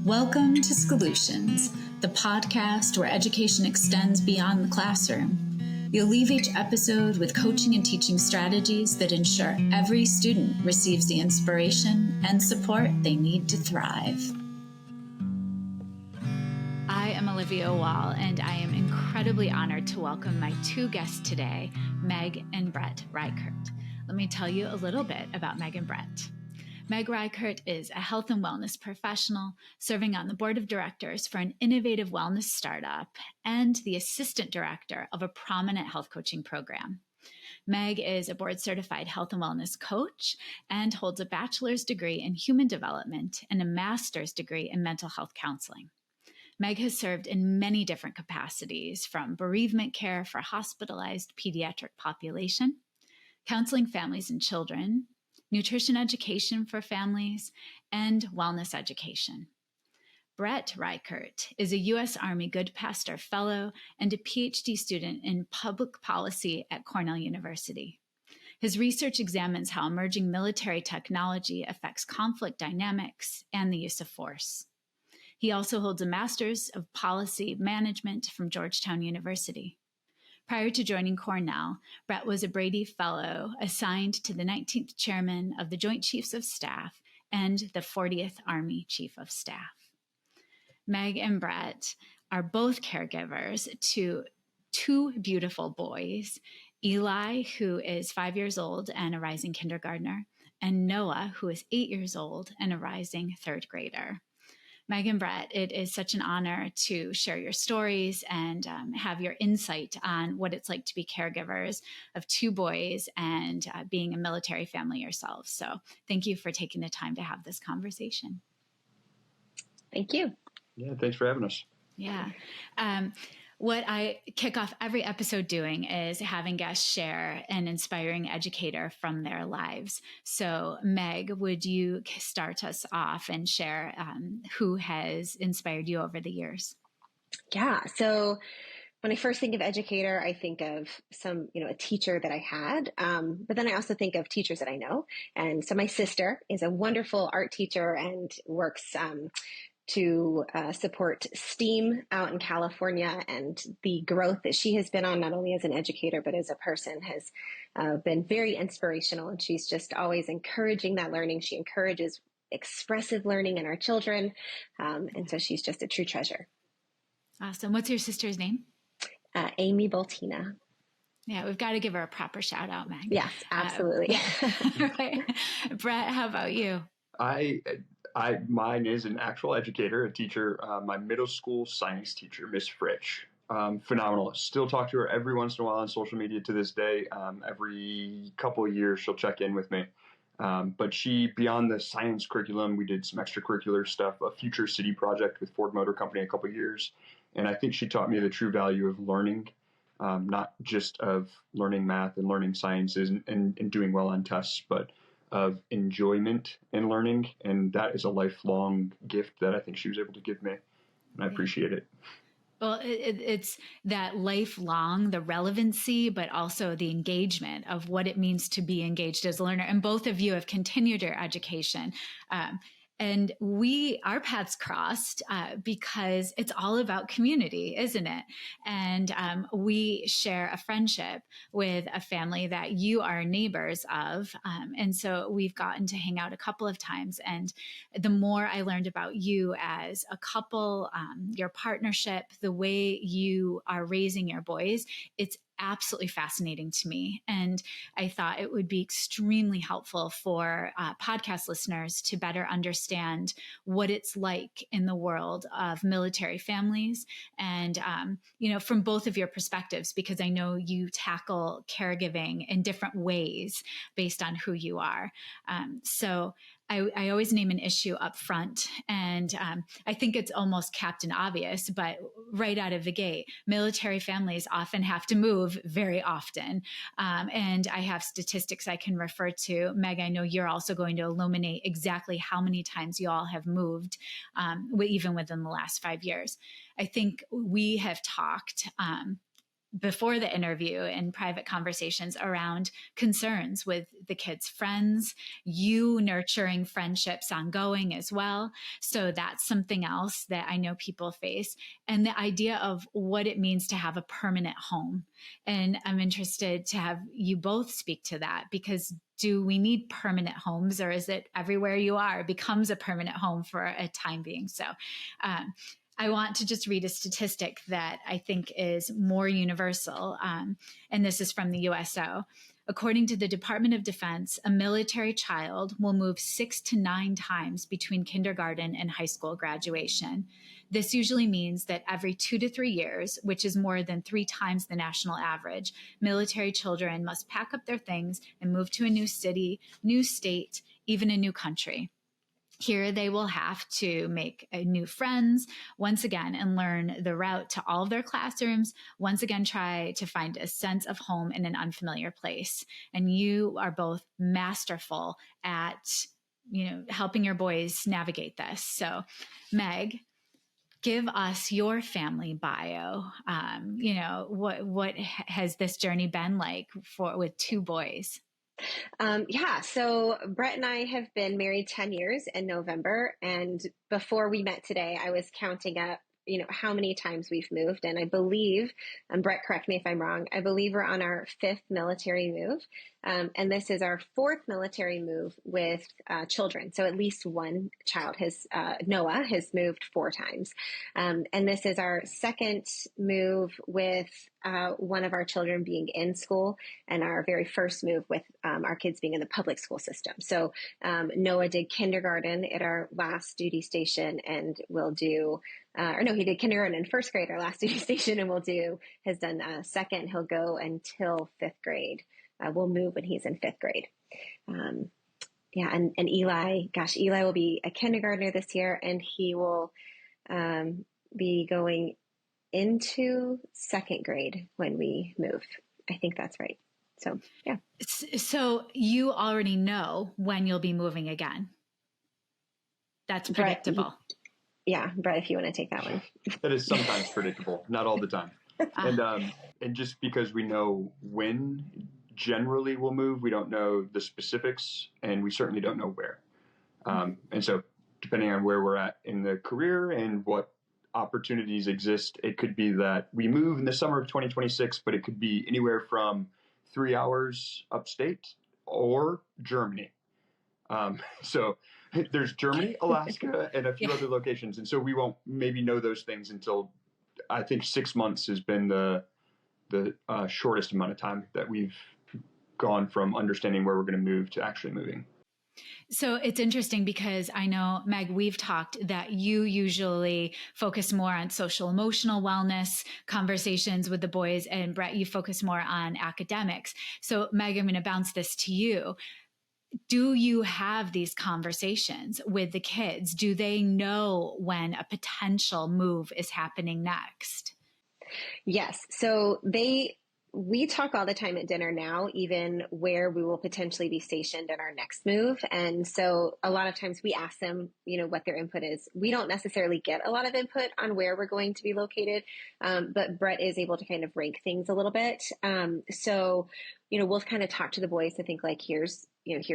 Welcome to Schoolutions, the podcast where education extends beyond the classroom. You'll leave each episode with coaching and teaching strategies that ensure every student receives the inspiration and support they need to thrive. I am Olivia Wahl, and I am incredibly honored to welcome my two guests today, Meg and Brett Reichert. Let me tell you a little bit about Meg and Brett. Meg Reichert is a health and wellness professional serving on the board of directors for an innovative wellness startup and the assistant director of a prominent health coaching program. Meg is a board-certified health and wellness coach and holds a bachelor's degree in human development and a master's degree in mental health counseling. Meg has served in many different capacities, from bereavement care for hospitalized pediatric population, counseling families and children, nutrition education for families, and wellness education. Brett Reichert is a U.S. Army Good Pastor Fellow and a Ph.D. student in public policy at Cornell University. His research examines how emerging military technology affects conflict dynamics and the use of force. He also holds a Master's of Policy Management from Georgetown University. Prior to joining Cornell, Brett was a Brady Fellow assigned to the 19th Chairman of the Joint Chiefs of Staff and the 40th Army Chief of Staff. Meg and Brett are both caregivers to two beautiful boys, Eli, who is 5 years old and a rising kindergartner, and Noah, who is 8 years old and a rising third grader. Meg and Brett, it is such an honor to share your stories and have your insight on what it's like to be caregivers of two boys and being a military family yourselves. So thank you for taking the time to have this conversation. Thank you. Yeah, thanks for having us. Yeah. What I kick off every episode doing is having guests share an inspiring educator from their lives. So, Meg, would you start us off and share who has inspired you over the years? Yeah. So when I first think of educator, I think of a teacher that I had. But then I also think of teachers that I know. And so my sister is a wonderful art teacher and works to support STEAM out in California, and the growth that she has been on, not only as an educator, but as a person, has been very inspirational. And she's just always encouraging that learning. She encourages expressive learning in our children. And so she's just a true treasure. Awesome. What's your sister's name? Amy Baltina. Yeah, we've got to give her a proper shout out, Meg. Yes, absolutely. Yeah. Right. Brett, how about you? Mine is an actual educator, a teacher, my middle school science teacher, Miss Fritsch. Phenomenal. Still talk to her every once in a while on social media to this day. Every couple of years, she'll check in with me. But she, beyond the science curriculum, we did some extracurricular stuff, a future city project with Ford Motor Company a couple of years. And I think she taught me the true value of learning, not just of learning math and learning sciences and doing well on tests, but of enjoyment in learning. And that is a lifelong gift that I think she was able to give me. And I appreciate it. Well, it's that lifelong, the relevancy, but also the engagement of what it means to be engaged as a learner. And both of you have continued your education. And our paths crossed because it's all about community, isn't it? And we share a friendship with a family that you are neighbors of. And so we've gotten to hang out a couple of times. And the more I learned about you as a couple, your partnership, the way you are raising your boys, it's absolutely fascinating to me. And I thought it would be extremely helpful for podcast listeners to better understand what it's like in the world of military families. And, from both of your perspectives, because I know you tackle caregiving in different ways based on who you are. So I always name an issue up front, and I think it's almost Captain Obvious, but right out of the gate, military families often have to move very often. And I have statistics I can refer to. Meg, I know you're also going to illuminate exactly how many times you all have moved, even within the last 5 years. I think we have talked before the interview in private conversations around concerns with the kids' friends, you nurturing friendships ongoing as well. So that's something else that I know people face. And the idea of what it means to have a permanent home. And I'm interested to have you both speak to that, because do we need permanent homes, or is it everywhere you are becomes a permanent home for a time being? So, I want to just read a statistic that I think is more universal, and this is from the USO. According to the Department of Defense, a military child will move 6 to 9 times between kindergarten and high school graduation. This usually means that every 2 to 3 years, which is more than 3 times the national average, military children must pack up their things and move to a new city, new state, even a new country. Here they will have to make new friends once again and learn the route to all of their classrooms. Once again, try to find a sense of home in an unfamiliar place. And you are both masterful at, helping your boys navigate this. So, Meg, give us your family bio. What has this journey been like with 2 boys? So Brett and I have been married 10 years in November. And before we met today, I was counting up, how many times we've moved. And I believe, Brett, correct me if I'm wrong, I believe we're on our 5th military move. And this is our 4th military move with children. So at least one child Noah has moved 4 times. And this is our 2nd move with one of our children being in school, and our very first move with our kids being in the public school system. So Noah did kindergarten at our last duty station, and will do, he did kindergarten in 1st grade, our last duty station, and has done 2nd. He'll go until 5th grade. We'll move when he's in 5th grade. And Eli will be a kindergartner this year, and he will be going into 2nd grade when we move. I think that's right. So, yeah. So you already know when you'll be moving again. That's predictable. Brett, if you want to take that one. That is sometimes predictable, not all the time. And just because we know when generally we'll move, we don't know the specifics, and we certainly don't know where. And so depending on where we're at in the career and what opportunities exist, it could be that we move in the summer of 2026, but it could be anywhere from 3 hours upstate or Germany. So there's Germany, Alaska, and a few other locations. And so we won't maybe know those things until, I think, 6 months has been the shortest amount of time that we've gone from understanding where we're going to move to actually moving. So it's interesting because I know, Meg, we've talked that you usually focus more on social emotional wellness conversations with the boys, and Brett, you focus more on academics. So Meg, I'm going to bounce this to you. Do you have these conversations with the kids? Do they know when a potential move is happening next? Yes. So we talk all the time at dinner now, even where we will potentially be stationed in our next move. And so a lot of times we ask them, what their input is. We don't necessarily get a lot of input on where we're going to be located. But Brett is able to kind of rank things a little bit. So we'll kind of talk to the boys to think like, here's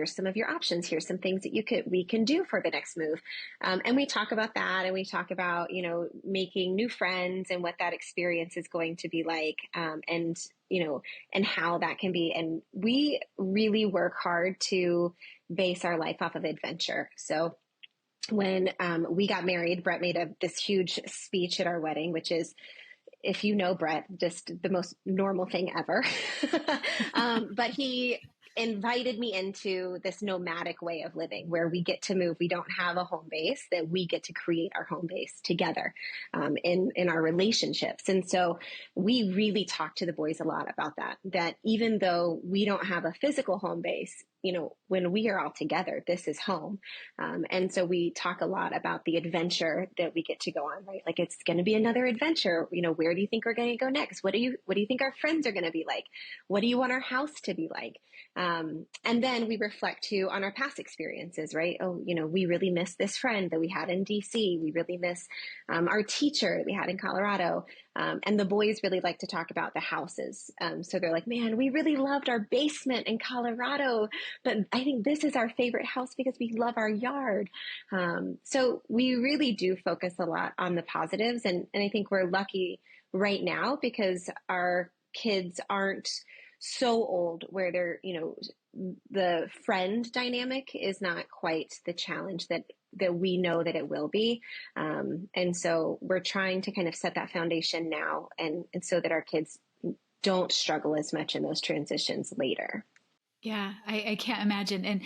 some of your options. Here's some things that we can do for the next move. And we talk about that, and we talk about, making new friends and what that experience is going to be like. And how that can be. And we really work hard to base our life off of adventure. So when we got married, Brett made this huge speech at our wedding, which is, if you know Brett, just the most normal thing ever. But he invited me into this nomadic way of living where we get to move. We don't have a home base, that we get to create our home base together in our relationships. And so we really talk to the boys a lot about that even though we don't have a physical home base, when we are all together, this is home. And so we talk a lot about the adventure that we get to go on, right? Like, it's going to be another adventure. Where do you think we're going to go next? What do you think our friends are going to be like? What do you want our house to be like? And then we reflect too on our past experiences, right? Oh, we really miss this friend that we had in DC. We really miss our teacher that we had in Colorado. And the boys really like to talk about the houses. So they're like, man, we really loved our basement in Colorado, but I think this is our favorite house because we love our yard. So we really do focus a lot on the positives. And I think we're lucky right now because our kids aren't so old where they're, the friend dynamic is not quite the challenge that we know that it will be. And so we're trying to kind of set that foundation now and so that our kids don't struggle as much in those transitions later. Yeah, I can't imagine. And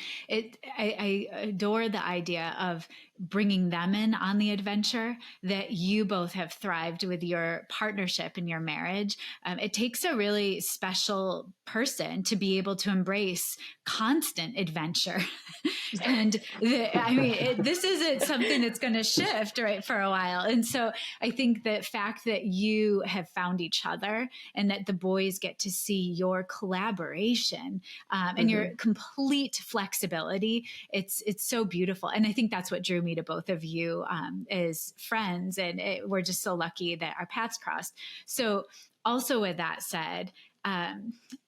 I adore the idea of bringing them in on the adventure that you both have thrived with your partnership and your marriage. It takes a really special person to be able to embrace constant adventure. And this isn't something that's going to shift, right, for a while. And so I think the fact that you have found each other and that the boys get to see your collaboration and your complete flexibility, it's so beautiful. And I think that's what drew me to both of you as friends. And we're just so lucky that our paths crossed. So also with that said,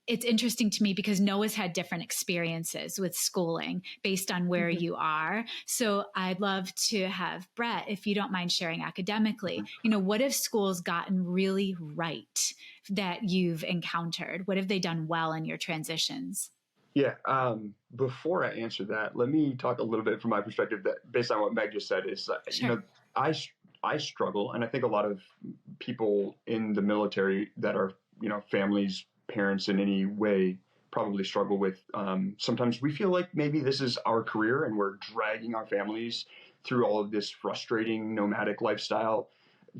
it's interesting to me because Noah's had different experiences with schooling based on where you are. So I'd love to have Brett, if you don't mind sharing academically, what have schools gotten really right that you've encountered? What have they done well in your transitions? Yeah. Before I answer that, let me talk a little bit from my perspective that based on what Meg just said is, Sure. I struggle. And I think a lot of people in the military that are, families, parents in any way probably struggle with. Sometimes we feel like maybe this is our career and we're dragging our families through all of this frustrating nomadic lifestyle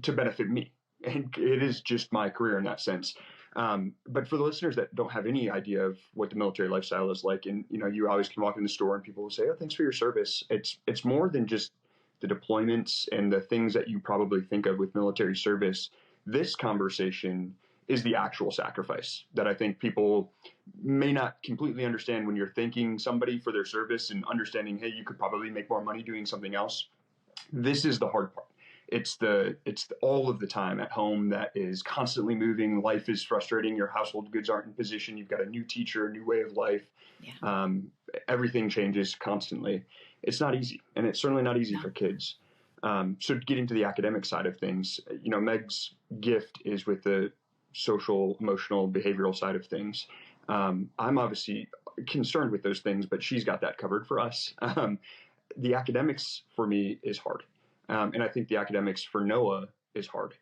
to benefit me. And it is just my career in that sense. But for the listeners that don't have any idea of what the military lifestyle is like, and you always can walk in the store and people will say, "Oh, thanks for your service." It's more than just the deployments and the things that you probably think of with military service. This conversation is the actual sacrifice that I think people may not completely understand when you're thanking somebody for their service and understanding, hey, you could probably make more money doing something else. This is the hard part. It's all of the time at home that is constantly moving. Life is frustrating. Your household goods aren't in position. You've got a new teacher, a new way of life. Yeah. Everything changes constantly. It's not easy, and it's certainly not easy for kids. So getting to the academic side of things, Meg's gift is with the social, emotional, behavioral side of things. I'm obviously concerned with those things, but she's got that covered for us. The academics for me is hard. And I think the academics for Noah is hard.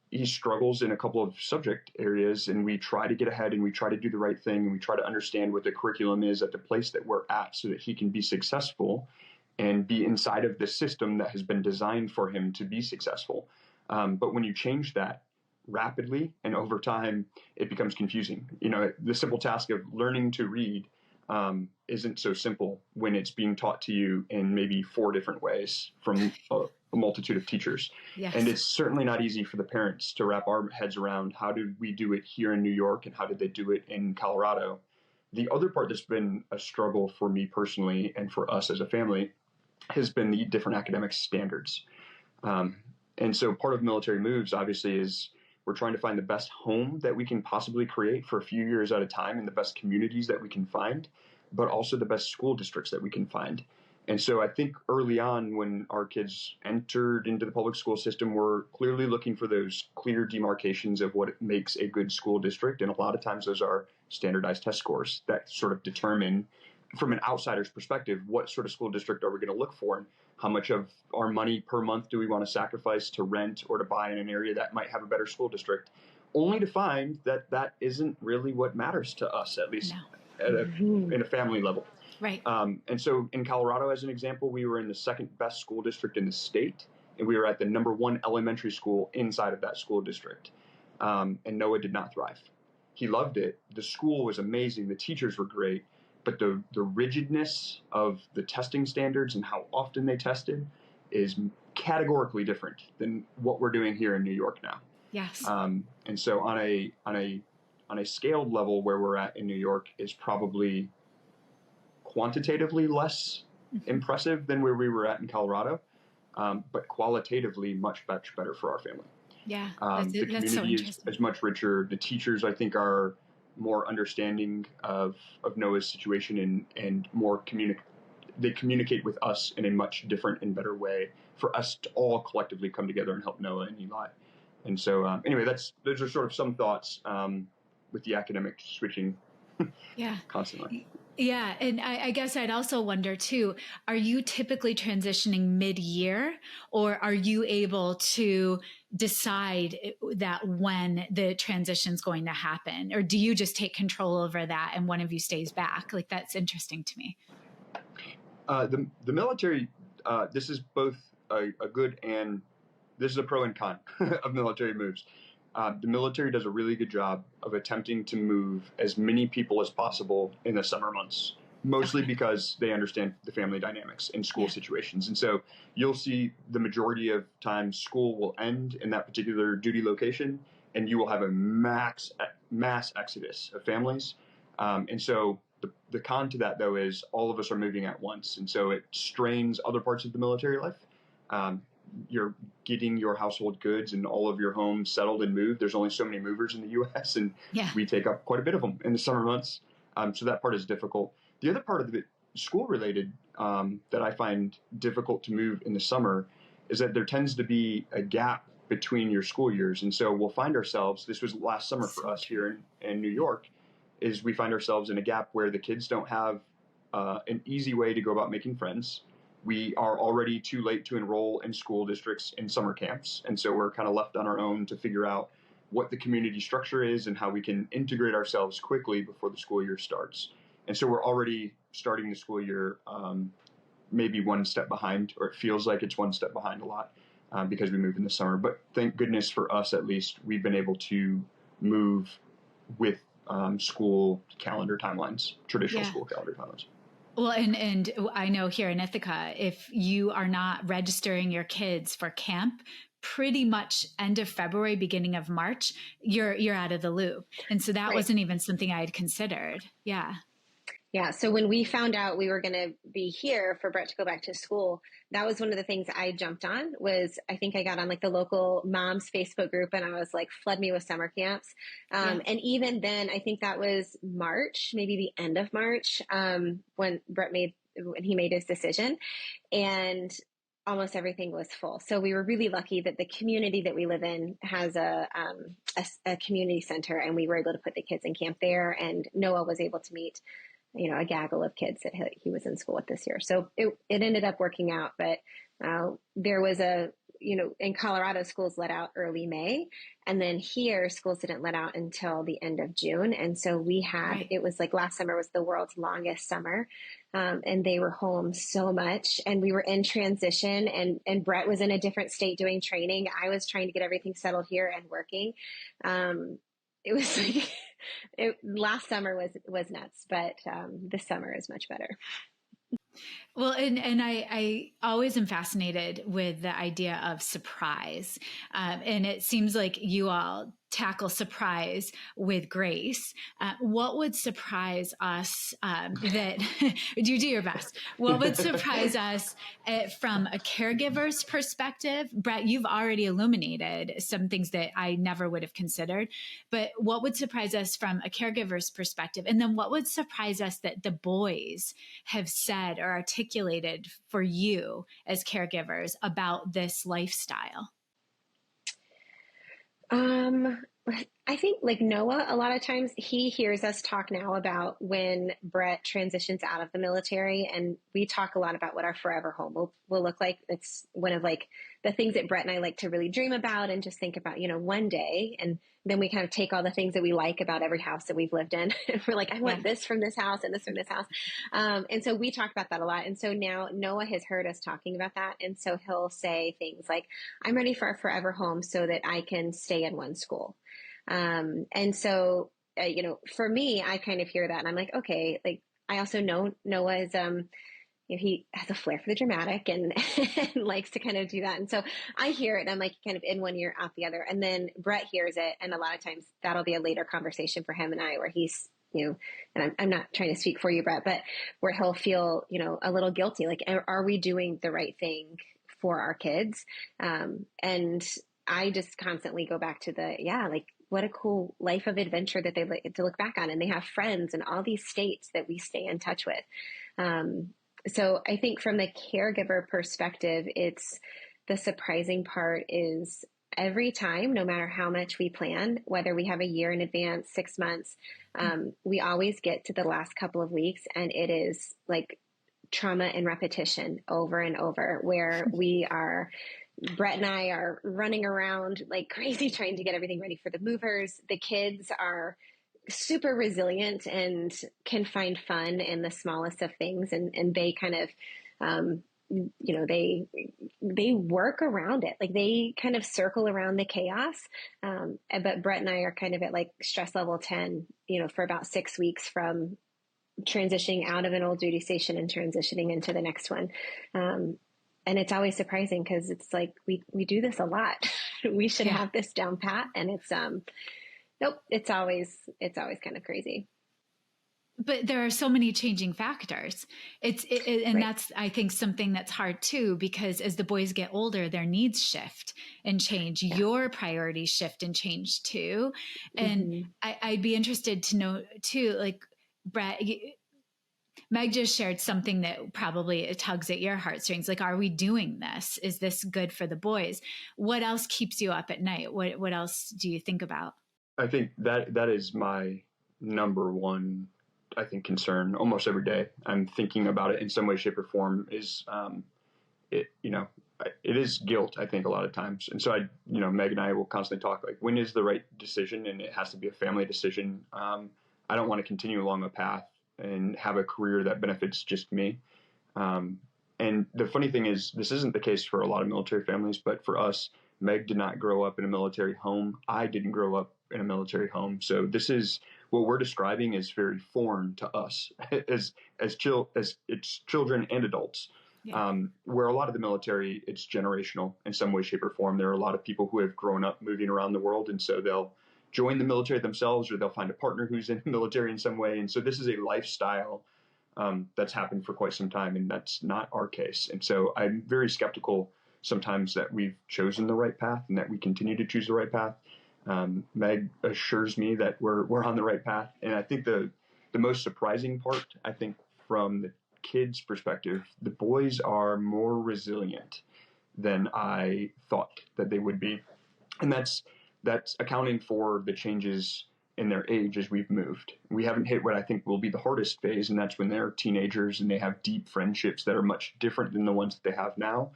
He struggles in a couple of subject areas, and we try to get ahead and we try to do the right thing and we try to understand what the curriculum is at the place that we're at so that he can be successful and be inside of the system that has been designed for him to be successful. But when you change that rapidly and over time, it becomes confusing. The simple task of learning to read isn't so simple when it's being taught to you in maybe 4 different ways from a multitude of teachers. Yes. And it's certainly not easy for the parents to wrap our heads around how did we do it here in New York and how did they do it in Colorado. The other part that's been a struggle for me personally and for us as a family has been the different academic standards. And so part of military moves obviously is we're trying to find the best home that we can possibly create for a few years at a time and the best communities that we can find, but also the best school districts that we can find. And so I think early on when our kids entered into the public school system, we're clearly looking for those clear demarcations of what makes a good school district. And a lot of times those are standardized test scores that sort of determine from an outsider's perspective, what sort of school district are we going to look for? And how much of our money per month do we want to sacrifice to rent or to buy in an area that might have a better school district? Only to find that that isn't really what matters to us, at least in a family level. Right. And so in Colorado, as an example, we were in the second best school district in the state, and we were at the number 1 elementary school inside of that school district. And Noah did not thrive. He loved it. The school was amazing. The teachers were great. But the rigidness of the testing standards and how often they tested is categorically different than what we're doing here in New York now. Yes. And so on a scaled level, where we're at in New York is probably quantitatively less impressive than where we were at in Colorado, but qualitatively much better for our family. Yeah, the community is much richer. The teachers, I think, are more understanding of Noah's situation and more they communicate with us in a much different and better way for us to all collectively come together and help Noah and Eli. And so anyway, those are sort of some thoughts with the academic switching constantly. Yeah. And I guess I'd also wonder too, are you typically transitioning mid-year, or are you able to decide that when the transition's going to happen? Or do you just take control over that and one of you stays back? Like, that's interesting to me. The military, this is both a good and this is a pro and con of military moves. The military does a really good job of attempting to move as many people as possible in the summer months, mostly because they understand the family dynamics in school situations. And so you'll see the majority of times school will end in that particular duty location, and you will have a mass exodus of families. And so the con to that, though, is all of us are moving at once. And so it strains other parts of the military life. You're getting your household goods and all of your homes settled and moved. There's only so many movers in the U.S., and we take up quite a bit of them in the summer months. So that part is difficult. The other part of it, school-related, that I find difficult to move in the summer is that there tends to be a gap between your school years. And so we'll find ourselves, this was last summer for us here in New York, is we find ourselves in a gap where the kids don't have an easy way to go about making friends. We are already too late to enroll in school districts in summer camps. And so we're kind of left on our own to figure out what the community structure is and how we can integrate ourselves quickly before the school year starts. And so we're already starting the school year maybe one step behind, or it feels like it's one step behind a lot because we move in the summer. But thank goodness for us, at least, we've been able to move with school calendar timelines, traditional school calendar timelines. Well, and I know here in Ithaca, if you are not registering your kids for camp, pretty much end of February, beginning of March, you're out of the loop. And so that wasn't even something I had considered. Yeah. Yeah. So when we found out we were going to be here for Brett to go back to school, that was one of the things I jumped on. Was I think I got on like the local moms Facebook group, and I was like, flood me with summer camps. And even then, I think that was March, maybe the end of March, when he made his decision, and almost everything was full. So we were really lucky that the community that we live in has a community center, and we were able to put the kids in camp there, and Noah was able to meet a gaggle of kids that he was in school with this year. So it ended up working out, but there was in Colorado, schools let out early May, and then here schools didn't let out until the end of June. And so we had, it was like last summer was the world's longest summer. And they were home so much, and we were in transition, and Brett was in a different state doing training. I was trying to get everything settled here and working. It was like, last summer was nuts, but this summer is much better. Well, and I always am fascinated with the idea of surprise. And it seems like you all tackle surprise with grace. What would surprise us that you do your best? What would surprise us from a caregiver's perspective? Brett, you've already illuminated some things that I never would have considered, but what would surprise us from a caregiver's perspective? And then what would surprise us that the boys have said or articulated for you as caregivers about this lifestyle? I think like Noah, a lot of times he hears us talk now about when Brett transitions out of the military, and we talk a lot about what our forever home will look like. It's one of like the things that Brett and I like to really dream about and just think about, one day. And then we kind of take all the things that we like about every house that we've lived in. And we're like, I want this from this house and this from this house. And so we talk about that a lot. And so now Noah has heard us talking about that. And so he'll say things like, I'm ready for a forever home so that I can stay in one school. And so for me, I kind of hear that and I'm like, okay, like I also know Noah is, he has a flair for the dramatic and, and likes to kind of do that. And so I hear it and I'm like kind of in one ear, out the other. And then Brett hears it. And a lot of times that'll be a later conversation for him and I, where he's, and I'm not trying to speak for you, Brett, but where he'll feel, a little guilty. Like, are we doing the right thing for our kids? And I just constantly go back to like, what a cool life of adventure that they like to look back on. And they have friends in all these states that we stay in touch with. So I think from the caregiver perspective, it's the surprising part is every time, no matter how much we plan, whether we have a year in advance, 6 months, we always get to the last couple of weeks and it is like trauma and repetition over and over, where Brett and I are running around like crazy trying to get everything ready for the movers. The kids are super resilient and can find fun in the smallest of things. And they kind of, they work around it. Like they kind of circle around the chaos. But Brett and I are kind of at like stress level 10, for about 6 weeks from transitioning out of an old duty station and transitioning into the next one. And it's always surprising because it's like, we do this a lot. We should have this down pat. And it's, nope, it's always kind of crazy. But there are so many changing factors. And right. That's, I think, something that's hard too, because as the boys get older, their needs shift and change. Yeah. Your priorities shift and change too. And I'd be interested to know too, like Brett, Meg just shared something that probably tugs at your heartstrings. Like, are we doing this? Is this good for the boys? What else keeps you up at night? What else do you think about? I think that is my number one, concern almost every day. I'm thinking about it in some way, shape, or form. It is guilt, I think, a lot of times. And so Meg and I will constantly talk like, when is the right decision? And it has to be a family decision. I don't want to continue along a path and have a career that benefits just me. And the funny thing is, this isn't the case for a lot of military families, but for us, Meg did not grow up in a military home. I didn't grow up in a military home. So this is what we're describing is very foreign to us as its children and adults. Yeah. Where a lot of the military, it's generational in some way, shape, or form. There are a lot of people who have grown up moving around the world, and so they'll join the military themselves, or they'll find a partner who's in the military in some way. And so this is a lifestyle that's happened for quite some time, and that's not our case. And so I'm very skeptical sometimes that we've chosen the right path and that we continue to choose the right path. Meg assures me that we're on the right path. And I think the most surprising part, I think, from the kids' perspective, the boys are more resilient than I thought that they would be. And that's accounting for the changes in their age as we've moved. We haven't hit what I think will be the hardest phase, and that's when they're teenagers and they have deep friendships that are much different than the ones that they have now.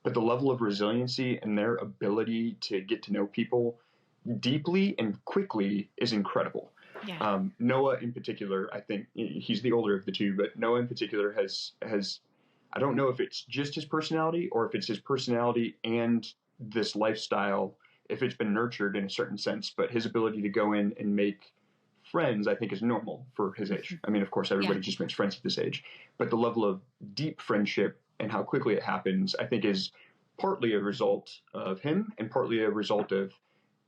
But the level of resiliency and their ability to get to know people deeply and quickly is incredible. Yeah. Noah in particular, I think he's the older of the two, but Noah in particular has I don't know if it's just his personality or if it's his personality and this lifestyle, if it's been nurtured in a certain sense, but his ability to go in and make friends, I think, is normal for his age. I mean, of course, everybody just makes friends at this age, but the level of deep friendship and how quickly it happens, I think, is partly a result of him and partly a result of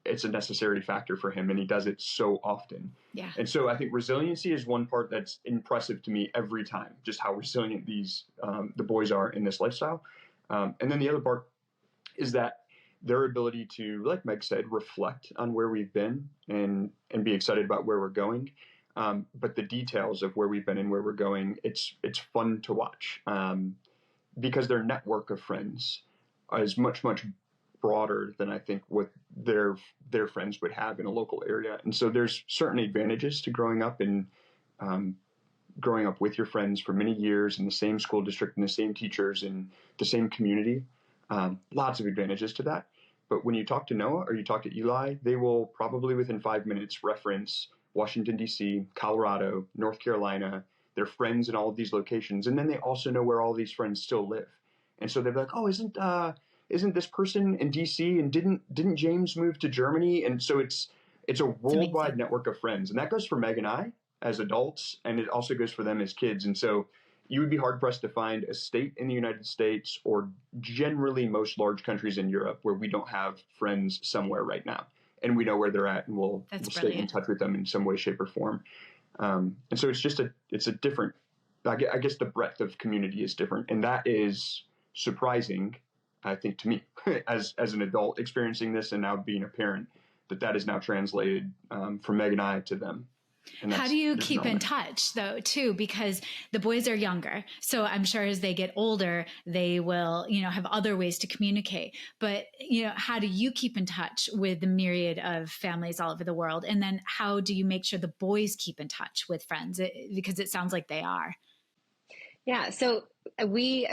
it's a necessary factor for him, and he does it so often. Yeah. And so I think resiliency is one part that's impressive to me every time, just how resilient these the boys are in this lifestyle. And then the other part is that their ability to, like Meg said, reflect on where we've been and be excited about where we're going. But the details of where we've been and where we're going, it's fun to watch because their network of friends is much, much broader than I think what their friends would have in a local area. And so there's certain advantages to growing up and growing up with your friends for many years in the same school district and the same teachers and the same community. Lots of advantages to that. But when you talk to Noah or you talk to Eli, they will probably within 5 minutes reference Washington, D.C., Colorado, North Carolina, their friends in all of these locations. And then they also know where all these friends still live. And so they're like, oh, isn't this person in D.C. and didn't James move to Germany? And so it's it's a worldwide amazing. network of friends. And that goes for Meg and I as adults, and it also goes for them as kids. And so you would be hard pressed to find a state in the United States or generally most large countries in Europe where we don't have friends somewhere right now. And we know where they're at, and we'll stay in touch with them in some way, shape, or form. And so it's a different, I guess the breadth of community is different. And that is surprising, I think, to me as an adult experiencing this and now being a parent, that is now translated from Meg and I to them. How do you keep in touch, though, too? Because the boys are younger. So I'm sure as they get older, they will, have other ways to communicate. But, how do you keep in touch with the myriad of families all over the world? And then how do you make sure the boys keep in touch with friends? Because it sounds like they are. Yeah. So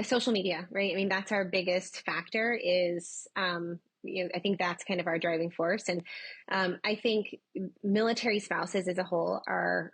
social media, right? I mean, that's our biggest factor is, I think that's kind of our driving force. And I think military spouses as a whole are,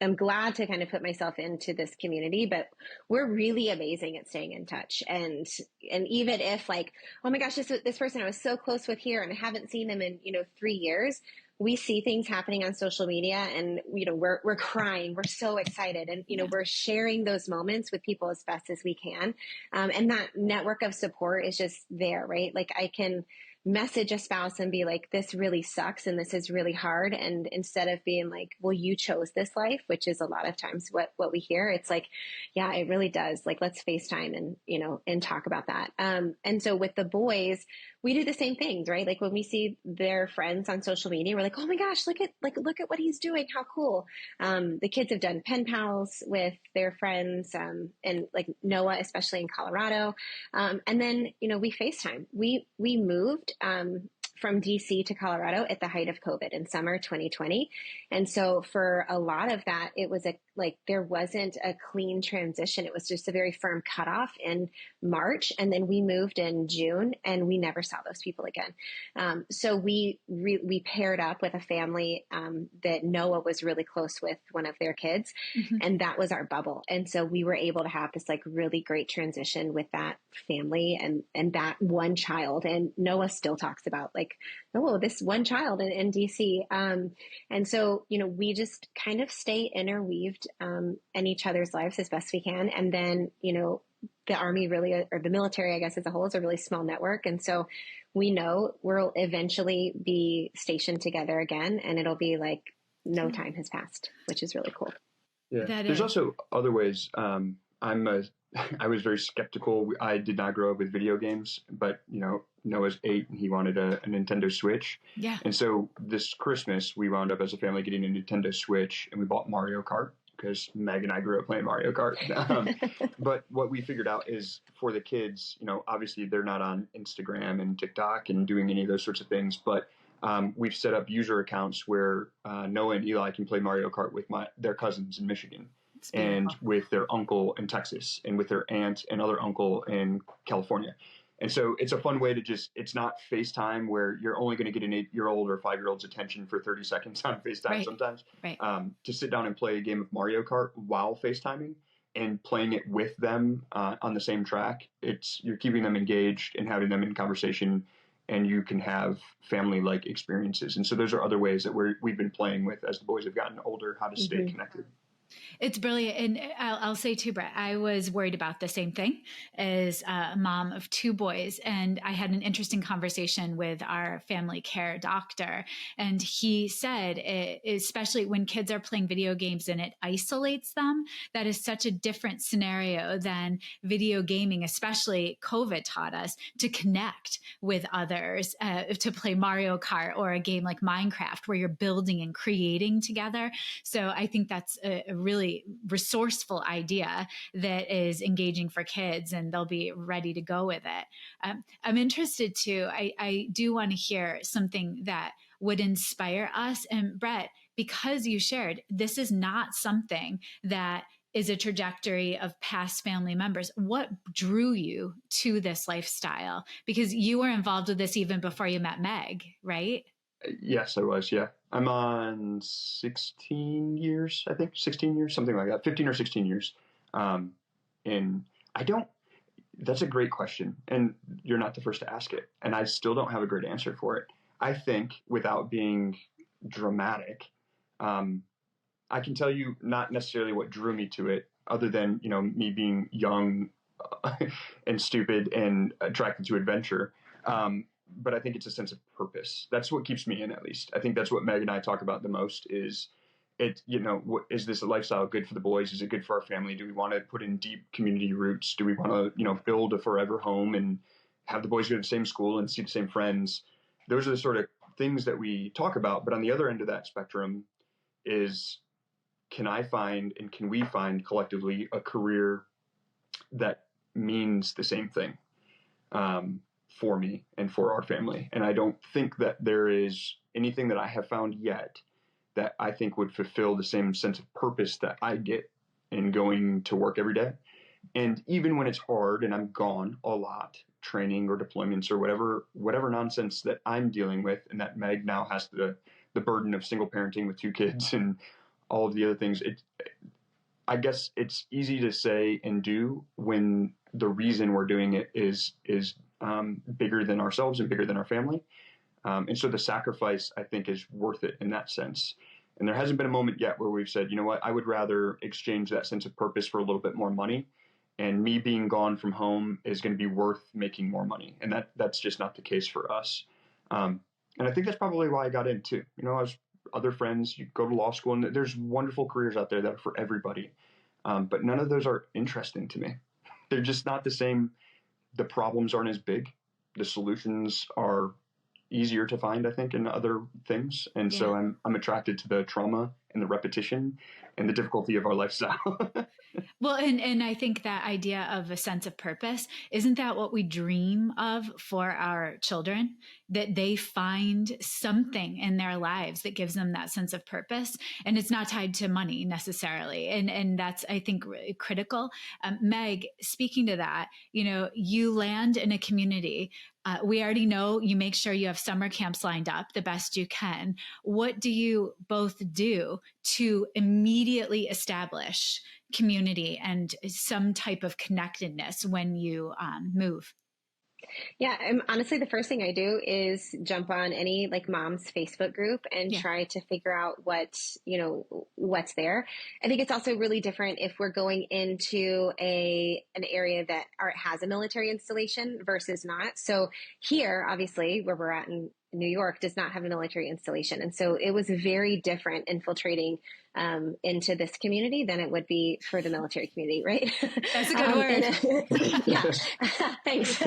I'm glad to kind of put myself into this community, but we're really amazing at staying in touch. And even if like, oh my gosh, this person I was so close with here and I haven't seen them in, 3 years, we see things happening on social media and, we're crying. We're so excited. And, we're sharing those moments with people as best as we can. And that network of support is just there, right? Like I can message a spouse and be like, this really sucks and this is really hard. And instead of being like, well, you chose this life, which is a lot of times what we hear, it's like, yeah, it really does. Like, let's FaceTime and, and talk about that. And so with the boys, we do the same things, right? Like when we see their friends on social media, we're like, oh my gosh, look at what he's doing. How cool. The kids have done pen pals with their friends, and like Noah, especially in Colorado. And then, we FaceTime. We moved from DC to Colorado at the height of COVID in summer 2020. And so for a lot of that, it was there wasn't a clean transition. It was just a very firm cutoff in March. And then we moved in June and we never saw those people again. So we paired up with a family that Noah was really close with, one of their kids. Mm-hmm. And that was our bubble. And so we were able to have this like really great transition with that family and that one child. And Noah still talks about like, oh, this one child in DC. And so, we just kind of stay interweaved in each other's lives as best we can. And then, the Army really, or the military, I guess, as a whole is a really small network. And so we know we'll eventually be stationed together again, and it'll be like no time has passed, which is really cool. Yeah. There's also other ways. I was very skeptical. I did not grow up with video games, but Noah's 8 and he wanted a Nintendo Switch. Yeah. And so this Christmas we wound up as a family getting a Nintendo Switch, and we bought Mario Kart because Meg and I grew up playing Mario Kart. But what we figured out is for the kids, obviously they're not on Instagram and TikTok and doing any of those sorts of things, but we've set up user accounts where Noah and Eli can play Mario Kart with their cousins in Michigan. And with their uncle in Texas and with their aunt and other uncle in California. And so it's a fun way to it's not FaceTime where you're only going to get an 8-year-old or 5-year-old's attention for 30 seconds on FaceTime sometimes. Right. To sit down and play a game of Mario Kart while FaceTiming and playing it with them on the same track, you're keeping them engaged and having them in conversation, and you can have family-like experiences. And so those are other ways that we've been playing with as the boys have gotten older, how to stay connected. It's brilliant. And I'll say too, Brett, I was worried about the same thing as a mom of 2 boys. And I had an interesting conversation with our family care doctor. And he said, especially when kids are playing video games and it isolates them, that is such a different scenario than video gaming, especially COVID taught us to connect with others, to play Mario Kart or a game like Minecraft where you're building and creating together. So I think that's a really resourceful idea that is engaging for kids, and they'll be ready to go with it. I'm interested too. I do want to hear something that would inspire us. And Brett, because you shared, this is not something that is a trajectory of past family members. What drew you to this lifestyle? Because you were involved with this even before you met Meg, right? Yes, I was. Yeah. I'm on 16 years, I think 16 years, something like that, 15 or 16 years. And that's a great question. And you're not the first to ask it. And I still don't have a great answer for it. I think, without being dramatic, I can tell you not necessarily what drew me to it, other than, me being young and stupid and attracted to adventure. But I think it's a sense of purpose. That's what keeps me in, at least. I think that's what Meg and I talk about the most is is this a lifestyle good for the boys? Is it good for our family? Do we want to put in deep community roots? Do we want to, build a forever home and have the boys go to the same school and see the same friends? Those are the sort of things that we talk about. But on the other end of that spectrum is, can we find collectively a career that means the same thing for me and for our family? And I don't think that there is anything that I have found yet that I think would fulfill the same sense of purpose that I get in going to work every day. And even when it's hard and I'm gone a lot, training or deployments or whatever nonsense that I'm dealing with, and that Meg now has the burden of single parenting with 2 kids and all of the other things, I guess it's easy to say and do when the reason we're doing it is bigger than ourselves and bigger than our family. And so the sacrifice, I think, is worth it in that sense. And there hasn't been a moment yet where we've said, you know what, I would rather exchange that sense of purpose for a little bit more money. And me being gone from home is going to be worth making more money. And that's just not the case for us. And I think that's probably why I got into, other friends, you go to law school, and there's wonderful careers out there that are for everybody. But none of those are interesting to me. They're just not the same. The problems aren't as big. The solutions are easier to find, I think, in other things. And so I'm attracted to the trauma and the repetition and the difficulty of our lifestyle. Well, and I think that idea of a sense of purpose, isn't that what we dream of for our children? That they find something in their lives that gives them that sense of purpose. And it's not tied to money necessarily. And that's, I think, critical. Meg, speaking to that, you land in a community. We already know you make sure you have summer camps lined up the best you can. What do you both do to immediately establish community and some type of connectedness when you move? Yeah, honestly, the first thing I do is jump on any mom's Facebook group and try to figure out what's there. I think it's also really different if we're going into an area that has a military installation versus not. So here, obviously, where we're at in New York, does not have a military installation. And so it was very different infiltrating into this community than it would be for the military community, right? That's a good word. Yeah, thanks.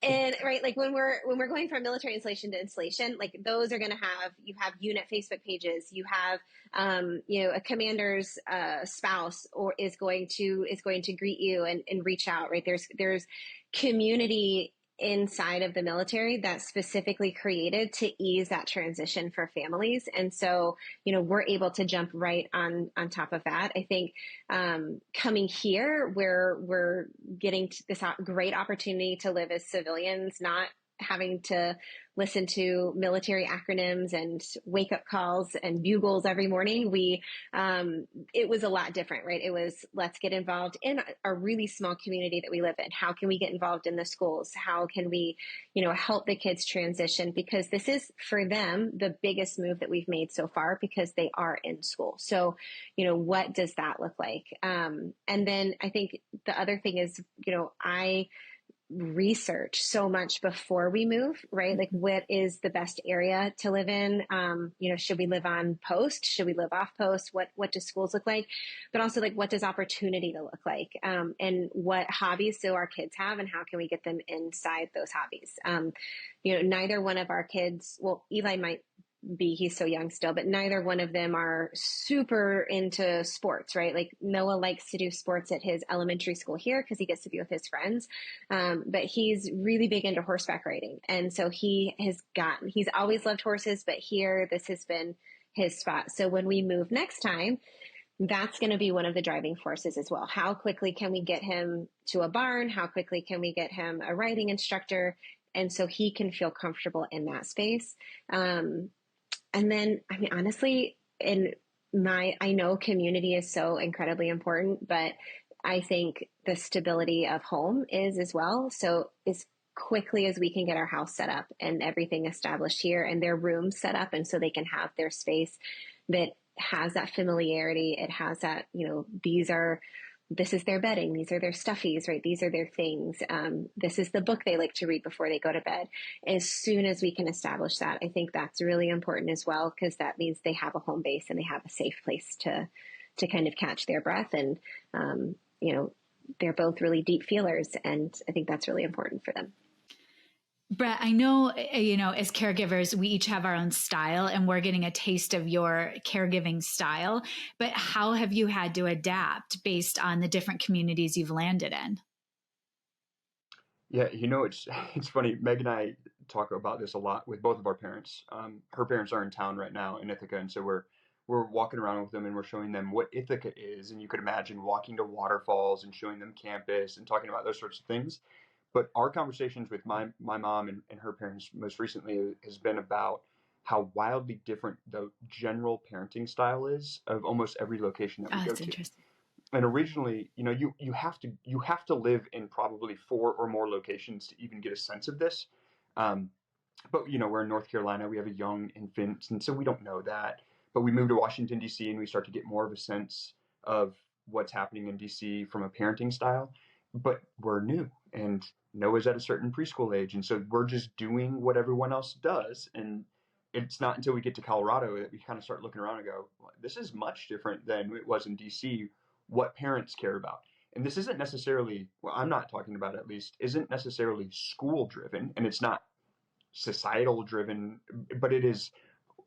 And right, when we're going from military installation to installation, those are going to you have unit Facebook pages, you have a commander's spouse is going to greet you and reach out, right? There's community inside of the military that's specifically created to ease that transition for families. And so, we're able to jump right on top of that. I think coming here, where we're getting this great opportunity to live as civilians, not having to listen to military acronyms and wake up calls and bugles every morning. It was a lot different, right? It was, let's get involved in a really small community that we live in. How can we get involved in the schools? How can we, help the kids transition? Because this is for them the biggest move that we've made so far, because they are in school. So, what does that look like? And then I think the other thing is, I research so much before we move, right? What is the best area to live in? Should we live on post? Should we live off post? What do schools look like? But also what does opportunity to look like? And what hobbies do our kids have, and how can we get them inside those hobbies? Neither one of our kids, well, Eli might be, he's so young still, but neither one of them are super into sports, right? Noah likes to do sports at his elementary school here because he gets to be with his friends. But he's really big into horseback riding. And so he's always loved horses, but here, this has been his spot. So when we move next time, that's going to be one of the driving forces as well. How quickly can we get him to a barn? How quickly can we get him a riding instructor? And so he can feel comfortable in that space. And then, honestly, I know community is so incredibly important, but I think the stability of home is as well. So quickly as we can get our house set up and everything established here and their rooms set up, and so they can have their space that has that familiarity. It has that, this is their bedding, these are their stuffies, right? These are their things. This is the book they like to read before they go to bed. As soon as we can establish that, I think that's really important as well, because that means they have a home base and they have a safe place to kind of catch their breath. And, they're both really deep feelers, and I think that's really important for them. Brett, I know, as caregivers, we each have our own style, and we're getting a taste of your caregiving style, but how have you had to adapt based on the different communities you've landed in? Yeah, it's funny. Meg and I talk about this a lot with both of our parents. Her parents are in town right now in Ithaca, and so we're walking around with them and we're showing them what Ithaca is. And you could imagine walking to waterfalls and showing them campus and talking about those sorts of things. But our conversations with my mom and her parents most recently has been about how wildly different the general parenting style is of almost every location that we go That's to. interesting. And originally, you have to live in probably 4 or more locations to even get a sense of this. Um, but we're in North Carolina, we have a young infant, and so we don't know that. But we moved to Washington D.C. and we start to get more of a sense of what's happening in D.C. from a parenting style. But we're new, and Noah's at a certain preschool age, and so we're just doing what everyone else does. And it's not until we get to Colorado that we kind of start looking around and go, well, this is much different than it was in D.C. What parents care about. And this isn't necessarily, well, I'm not talking about at least, isn't necessarily school driven, and it's not societal driven, but it is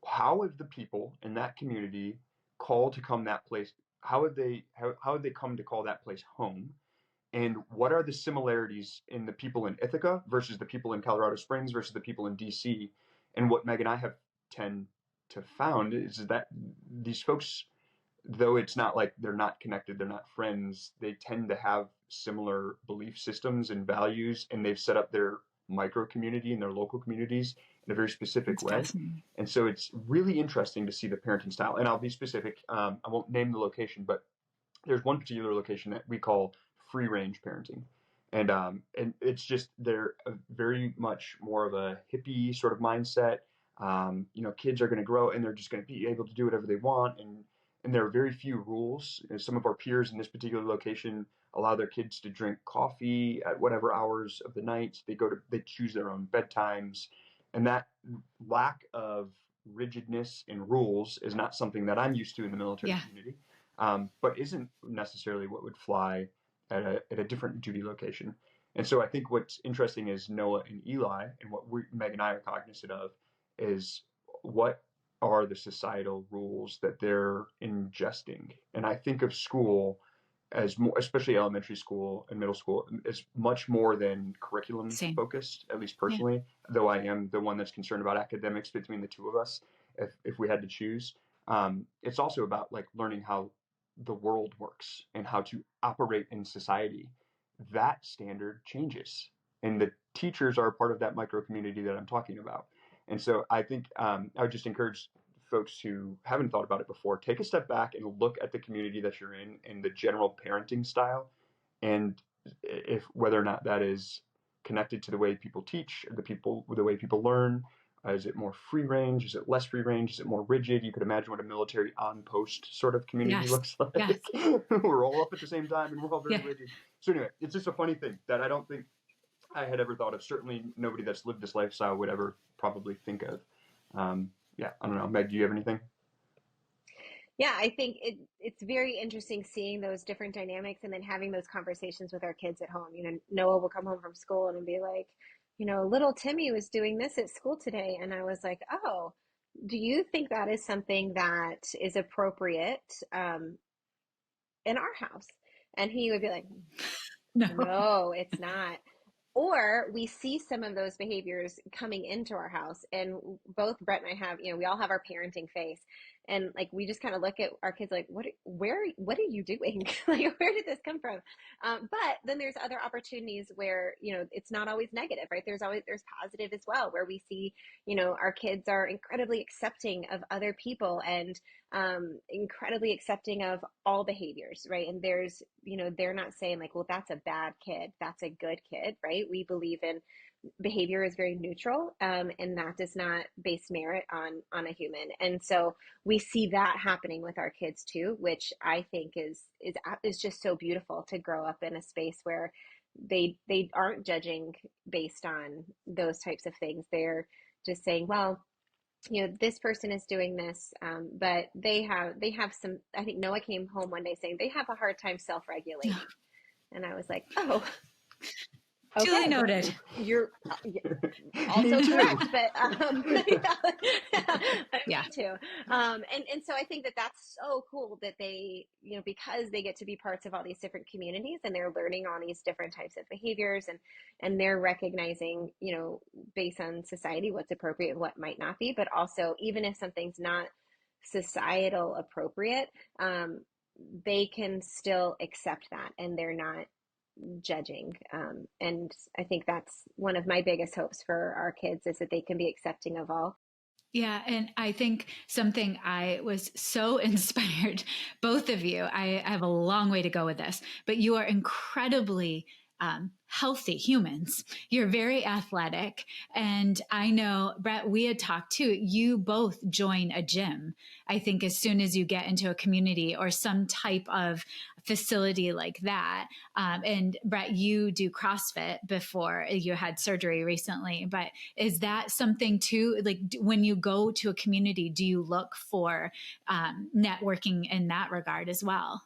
how have the people in that community called to come that place? How have they come to call that place home? And what are the similarities in the people in Ithaca versus the people in Colorado Springs versus the people in DC? And what Meg and I have tend to found is that these folks, though it's not like they're not connected, they're not friends, they tend to have similar belief systems and values, and they've set up their micro community and their local communities in a very specific That's way. fascinating. And so it's really interesting to see the parenting style. And I'll be specific. I won't name the location, but there's one particular location that we call free range parenting. And it's just they're very much more of a hippie sort of mindset. Kids are going to grow and they're just going to be able to do whatever they want, and there are very few rules. Some of our peers in this particular location allow their kids to drink coffee at whatever hours of the night. They choose their own bedtimes, and that lack of rigidness and rules is not something that I'm used to in the military community, but isn't necessarily what would fly at a different duty location. And so I think what's interesting is Noah and Eli, and what Meg and I are cognizant of, is what are the societal rules that they're ingesting. And I think of school as more, especially elementary school and middle school, is much more than curriculum focused, at least personally, though I am the one that's concerned about academics between the two of us, if we had to choose. It's also about like learning how the world works and how to operate in society. That standard changes, and the teachers are a part of that micro community that I'm talking about. And so I think I would just encourage folks who haven't thought about it before, take a step back and look at the community that you're in and the general parenting style, and if whether or not that is connected to the way people teach, the way people learn. Is it more free range? Is it less free range? Is it more rigid? You could imagine what a military on post sort of community looks like. Yes. We're all up at the same time and we're all very rigid. So anyway, it's just a funny thing that I don't think I had ever thought of. Certainly nobody that's lived this lifestyle would ever probably think of. I don't know. Meg, do you have anything? Yeah, I think it's very interesting seeing those different dynamics and then having those conversations with our kids at home. Noah will come home from school and be like, little Timmy was doing this at school today. And I was like, oh, do you think that is something that is appropriate in our house? And he would be like, no, it's not. Or we see some of those behaviors coming into our house, and both Brett and I have, we all have our parenting face, and like we just kind of look at our kids like, what are you doing? Like, where did this come from? But then there's other opportunities where it's not always negative, right? There's positive as well, where we see our kids are incredibly accepting of other people and incredibly accepting of all behaviors, right? And there's they're not saying like, well, that's a bad kid, that's a good kid, right? We believe in behavior is very neutral, and that does not base merit on a human. And so we see that happening with our kids too, which I think is just so beautiful to grow up in a space where they aren't judging based on those types of things. They're just saying, well, this person is doing this, but they have some. I think Noah came home one day saying they have a hard time self-regulating, and I was like, oh, Duly okay, noted. you're also correct, but Yeah. me too. And so I think that that's so cool that they, because they get to be parts of all these different communities, and they're learning all these different types of behaviors, and they're recognizing, based on society, what's appropriate and what might not be, but also even if something's not societal appropriate, they can still accept that, and they're not judging. And I think that's one of my biggest hopes for our kids, is that they can be accepting of all. Yeah. And I think something I was so inspired, both of you, I have a long way to go with this, but you are incredibly healthy humans. You're very athletic. And I know, Brett, we had talked too. You both join a gym, I think, as soon as you get into a community or some type of facility like that. And Brett, you do CrossFit before you had surgery recently, but is that something too, like when you go to a community, do you look for networking in that regard as well?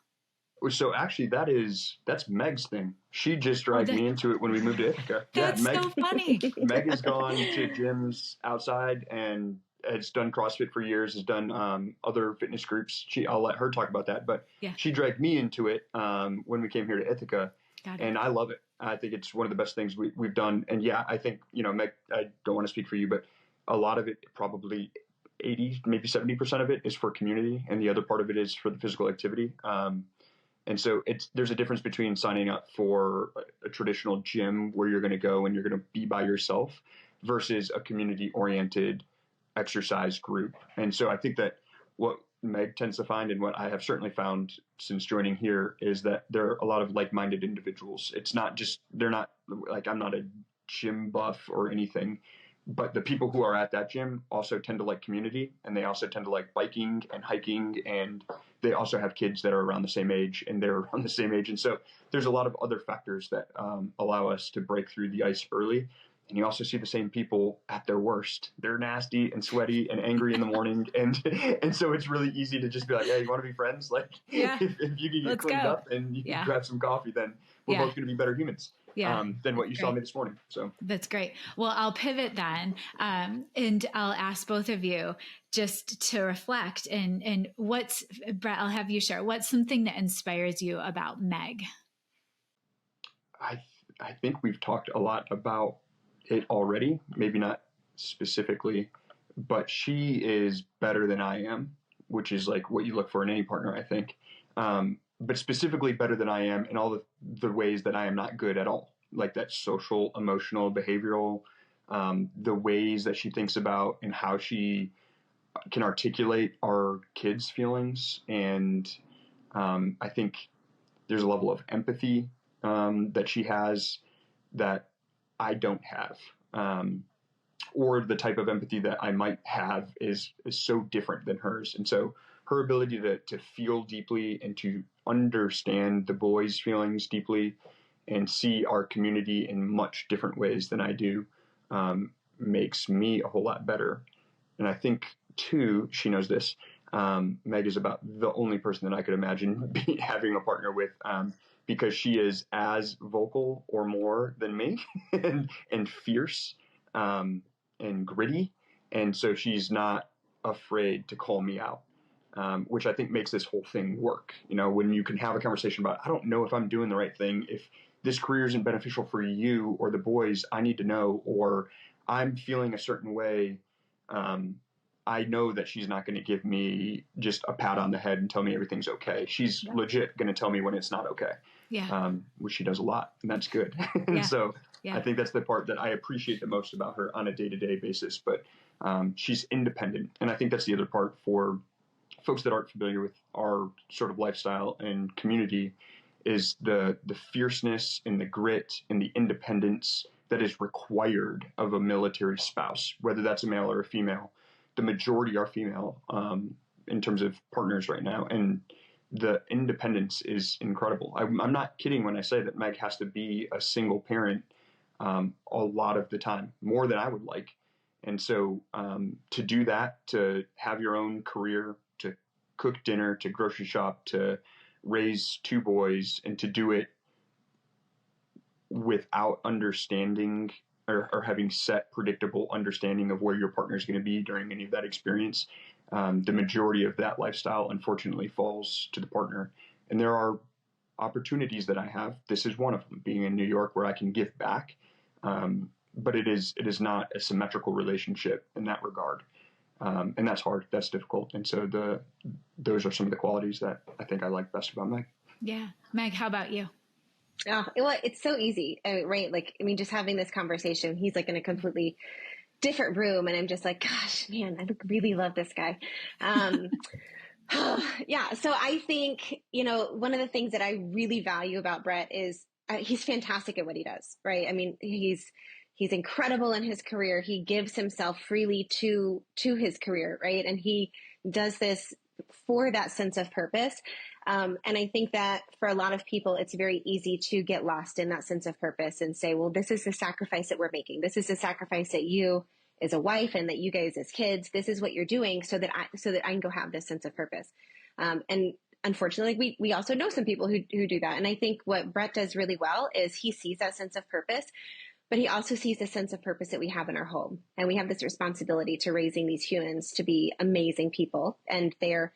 So actually, that's Meg's thing. She just dragged me into it when we moved to Ithaca. That's Meg, so funny. Meg has gone to gyms outside and has done CrossFit for years. Has done other fitness groups. I'll let her talk about that. But Yeah. she dragged me into it when we came here to Ithaca, and I love it. I think it's one of the best things we've done. And yeah, I think Meg. I don't want to speak for you, but a lot of it, probably 80, maybe 70% of it, is for community, and the other part of it is for the physical activity. And so there's a difference between signing up for a traditional gym where you're going to go and you're going to be by yourself versus a community-oriented exercise group. And so I think that what Meg tends to find, and what I have certainly found since joining here, is that there are a lot of like-minded individuals. They're not like, I'm not a gym buff or anything, but the people who are at that gym also tend to like community, and they also tend to like biking and hiking, and they also have kids that are around the same age, and they're around the same age. And so there's a lot of other factors that allow us to break through the ice early. And you also see the same people at their worst. They're nasty and sweaty and angry in the morning. And so it's really easy to just be like, hey, you want to be friends? Like, Yeah. if you can get cleaned up and you can grab some coffee, then we're both going to be better humans than what you saw me this morning. So that's great. Well, I'll pivot then, and I'll ask both of you just to reflect. And Brett, I'll have you share. What's something that inspires you about Meg? I think we've talked a lot about it already, maybe not specifically, but she is better than I am, which is like what you look for in any partner, I think. But specifically better than I am in all the ways that I am not good at all, like that social, emotional, behavioral, the ways that she thinks about and how she can articulate our kids' feelings. And I think there's a level of empathy that she has that I don't have, or the type of empathy that I might have is so different than hers. And so her ability to feel deeply and to understand the boys' feelings deeply and see our community in much different ways than I do makes me a whole lot better. And I think, too, she knows this. Meg is about the only person that I could imagine having a partner with, because she is as vocal or more than me and fierce and gritty. And so she's not afraid to call me out, which I think makes this whole thing work. When you can have a conversation about, I don't know if I'm doing the right thing. If this career isn't beneficial for you or the boys, I need to know, or I'm feeling a certain way. I know that she's not going to give me just a pat on the head and tell me everything's okay. She's legit going to tell me when it's not okay. Yeah. Which she does a lot, and that's good. And so I think that's the part that I appreciate the most about her on a day-to-day basis. But she's independent, and I think that's the other part for folks that aren't familiar with our sort of lifestyle and community, is the fierceness and the grit and the independence that is required of a military spouse, whether that's a male or a female. The majority are female in terms of partners right now. And the independence is incredible. I'm not kidding when I say that Meg has to be a single parent a lot of the time, more than I would like. And so to do that, to have your own career, to cook dinner, to grocery shop, to raise two boys, and to do it without understanding or having set predictable understanding of where your partner is going to be during any of that experience, the majority of that lifestyle, unfortunately, falls to the partner. And there are opportunities that I have. This is one of them, being in New York, where I can give back. But it is not a symmetrical relationship in that regard. And that's hard. That's difficult. And so those are some of the qualities that I think I like best about Meg. Yeah. Meg, how about you? Oh, well, it's so easy, right? Like, I mean, just having this conversation, he's like in a completely different room. And I'm just like, gosh, man, I really love this guy. Yeah. So I think, one of the things that I really value about Brett is he's fantastic at what he does, right? I mean, he's incredible in his career. He gives himself freely to his career, right? And he does this for that sense of purpose. And I think that for a lot of people, it's very easy to get lost in that sense of purpose and say, well, this is the sacrifice that we're making. This is the sacrifice that you as a wife and that you guys as kids, this is what you're doing so that I can go have this sense of purpose. And unfortunately, we also know some people who do that. And I think what Brett does really well is he sees that sense of purpose, but he also sees the sense of purpose that we have in our home. And we have this responsibility to raising these humans to be amazing people. And they're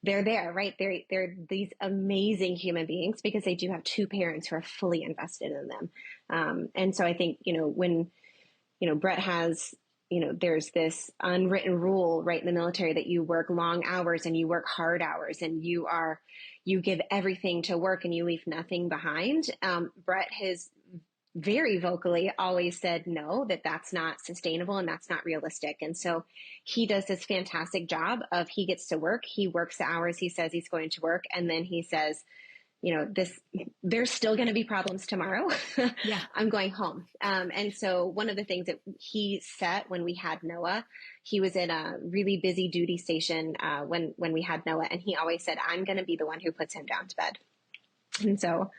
there, right? They're these amazing human beings because they do have two parents who are fully invested in them. And so I think, when, Brett has, there's this unwritten rule, right, in the military that you work long hours and you work hard hours and you give everything to work and you leave nothing behind. Brett has very vocally always said no, that's not sustainable and that's not realistic. And so he does this fantastic job of he gets to work, he works the hours he says he's going to work, and then he says, there's still going to be problems tomorrow. Yeah. I'm going home. And so one of the things that he set when we had Noah, he was in a really busy duty station when we had Noah, and he always said, I'm going to be the one who puts him down to bed. And so,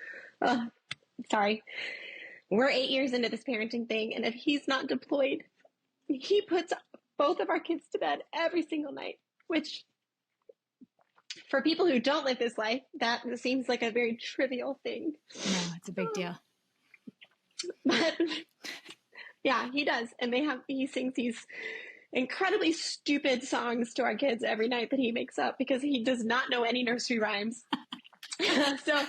sorry. We're 8 years into this parenting thing, and if he's not deployed, he puts both of our kids to bed every single night, which for people who don't live this life, that seems like a very trivial thing. No, it's a big deal. But yeah, he does. And he sings these incredibly stupid songs to our kids every night that he makes up because he does not know any nursery rhymes. So,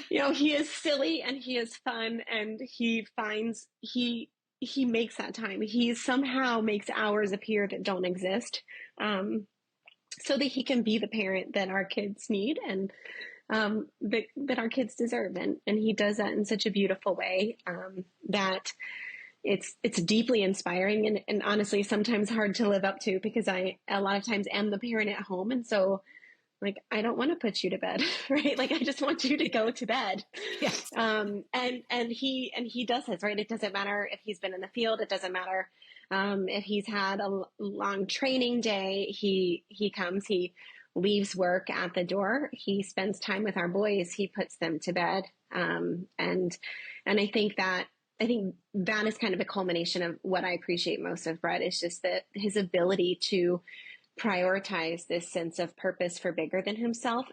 he is silly and he is fun, and he makes that time. He somehow makes hours appear that don't exist, so that he can be the parent that our kids need and that our kids deserve. And he does that in such a beautiful way that it's deeply inspiring and honestly sometimes hard to live up to, because I a lot of times am the parent at home, and so I don't want to put you to bed, right? I just want you to go to bed. Yes. And he does this, right? It doesn't matter if he's been in the field. It doesn't matter if he's had a long training day. He comes, he leaves work at the door. He spends time with our boys. He puts them to bed. And I think that is kind of a culmination of what I appreciate most of Brett, is just that his ability to prioritize this sense of purpose for bigger than himself,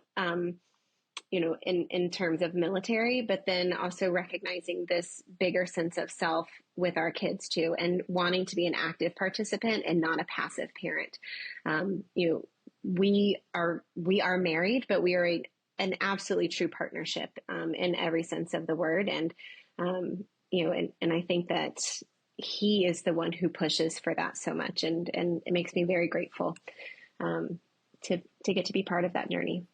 in terms of military, but then also recognizing this bigger sense of self with our kids too, and wanting to be an active participant and not a passive parent. We are married, but we are an absolutely true partnership in every sense of the word. And, and I think that he is the one who pushes for that so much. And it makes me very grateful to get to be part of that journey.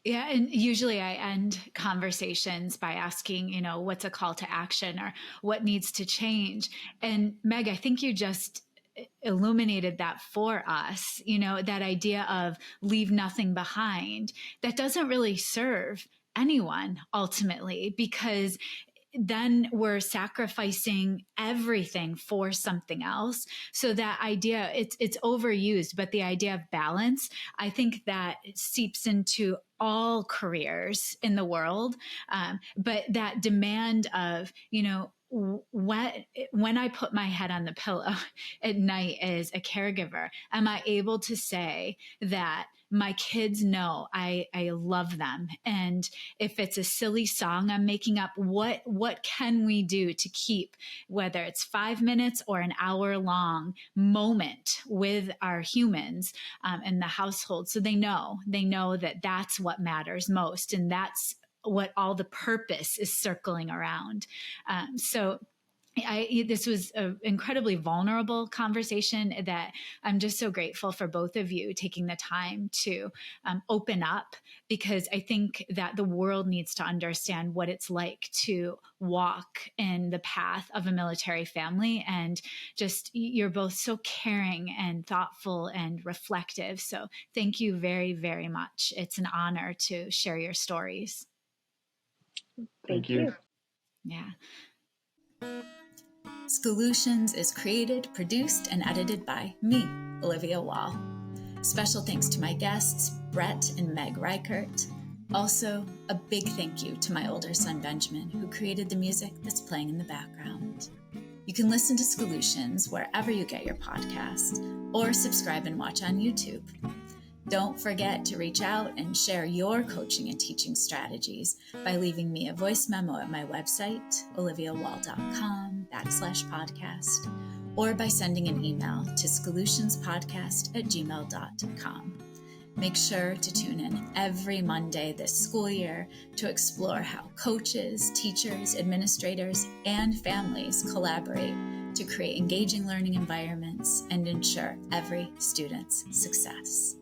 Yeah. And usually I end conversations by asking, what's a call to action or what needs to change? And Meg, I think you just illuminated that for us, that idea of leave nothing behind. That doesn't really serve anyone ultimately, because then we're sacrificing everything for something else. So that idea, it's overused, but the idea of balance, I think that seeps into all careers in the world. But that demand of, when I put my head on the pillow at night as a caregiver, am I able to say that my kids know I love them? And if it's a silly song I'm making up, what can we do to keep, whether it's 5 minutes or an hour long moment with our humans in the household, so they know that that's what matters most, and that's what all the purpose is circling around. So this was an incredibly vulnerable conversation that I'm just so grateful for both of you taking the time to open up, because I think that the world needs to understand what it's like to walk in the path of a military family. And just, you're both so caring and thoughtful and reflective. So thank you very, very much. It's an honor to share your stories. Thank you. Yeah. Schoolutions is created, produced, and edited by me, Olivia Wahl. Special thanks to my guests, Brett and Meg Reichert. Also, a big thank you to my older son, Benjamin, who created the music that's playing in the background. You can listen to Schoolutions wherever you get your podcasts, or subscribe and watch on YouTube. Don't forget to reach out and share your coaching and teaching strategies by leaving me a voice memo at my website, oliviawahl.com/podcast, or by sending an email to schoolutionspodcast@gmail.com. Make sure to tune in every Monday this school year to explore how coaches, teachers, administrators, and families collaborate to create engaging learning environments and ensure every student's success.